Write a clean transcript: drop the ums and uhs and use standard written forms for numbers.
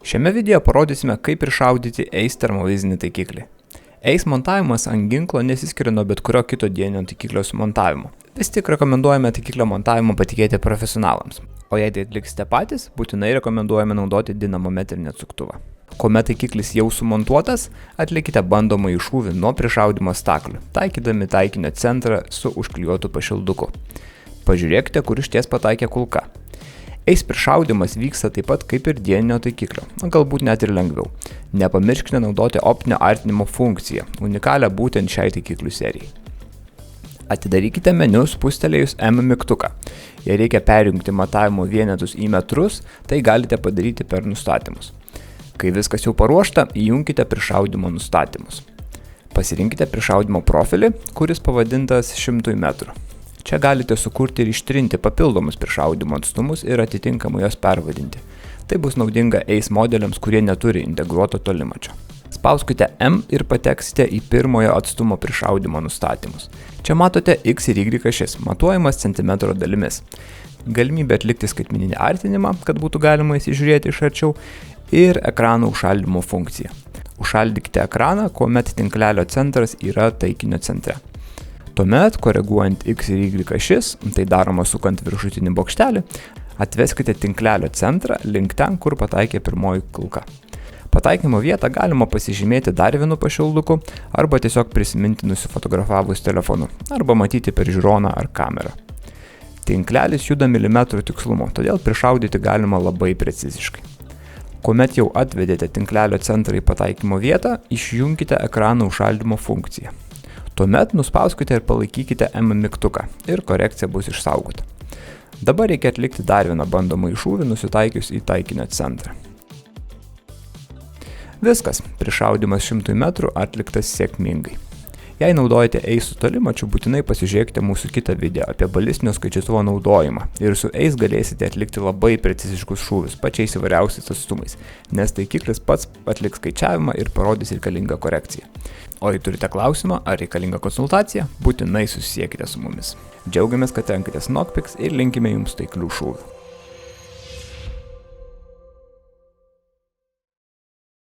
Šiame video parodysime, kaip iššaudyti ACE termovizinį taikiklį. ACE montavimas ant ginklo nesiskiria nuo bet kurio kito dieninio taikiklio sumontavimo. Vis tik rekomenduojame taikiklio montavimą patikėti profesionalams. O jei tai atliksite patys, būtinai rekomenduojame naudoti dinamometrinį atsuktuvą. Kuomet taikiklis jau sumontuotas, atlikite bandomąjį šūvį nuo prišaudymo staklių, taikydami taikinio centrą su užklijuotu pašilduku. Pažiūrėkite, kur išties pataikė kulka. ACE prišaudymas vyksta taip pat kaip ir dieninio taikiklio, galbūt net ir lengviau. Nepamirškite naudoti optinio artinimo funkciją, unikalią būtent šiai taikiklių serijai. Atidarykite meniu spustelėjus M mygtuką. Jei reikia perjungti matavimo vienetus į metrus, tai galite padaryti per nustatymus. Kai viskas jau paruošta, įjunkite prišaudymo nustatymus. Pasirinkite prišaudymo profilį, kuris pavadintas 100 metrų. Čia galite sukurti ir ištrinti papildomus prišaudymo atstumus ir atitinkamai juos pervadinti. Tai bus naudinga ACE modeliams, kurie neturi integruoto tolimačio. Spauskite M ir pateksite į pirmojo atstumo prišaudymo nustatymus. Čia matote X ir Y ašis, matuojamas centimetro dalimis. Galimybė atlikti skaitmeninį artinimą, kad būtų galima įsižiūrėti iš arčiau, ir ekrano užšaldymo funkcija. Užšaldykite ekraną, kuomet tinklelio centras yra taikinio centre. Tuomet, koreguojant X ir Y ašis, tai daroma sukant viršutinį bokštelį, atveskite tinklelio centrą link ten, kur pataikė pirmoji kulka. Pataikymo vietą galima pasižymėti dar vienu pašilduku arba tiesiog prisiminti nusifotografavus telefonu arba matyti per žiūroną ar kamerą. Tinklelis juda milimetrų tikslumu, todėl prišaudyti galima labai preciziškai. Kuomet jau atvedėte tinklelio centrą į pataikymo vietą, išjunkite ekrano užšaldymo funkciją. Tuomet nuspauskite ir palaikykite M mygtuką ir korekcija bus išsaugota. Dabar reikia atlikti dar vieną bandomąjį šūvį nusitaikius į taikinio centrą. Viskas, prišaudymas 100 metrų atliktas sėkmingai. Jei naudojate ACE tolimačiu, būtinai pasižiūrėkite mūsų kitą video apie balistinio skaičiutuvo naudojimą ir su ACE galėsite atlikti labai preciziškus šūvius pačiais įvairiausiais atstumais, nes taikiklis pats atliks skaičiavimą ir parodys reikalingą korekciją. O jei turite klausimą ar reikalingą konsultaciją, būtinai susisiekite su mumis. Džiaugiamės, kad renkatės Nokpix ir linkime jums taiklių šūvių.